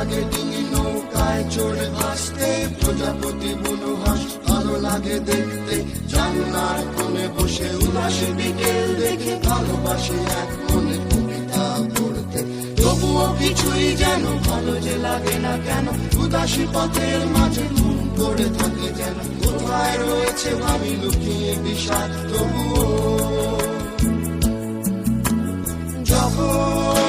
লাগে ডিঙি নৌকায় চড়ে ভাসতে, প্রজাপতি বুনো হাঁস ভালো লাগে দেখতে, জানলার কোণে বসে উদাসী বিকেল দেখে, ভালোবাসি এক মনে কবিতা পড়তে। তবুও কিছুই যেন ভালো যে লাগে না কেন, উদাসী পথের মাঝে ঘুম করে থাকে যেন, কোথায় রয়েছে ভাবি লুকিয়ে বিষাদ তবুও। যখন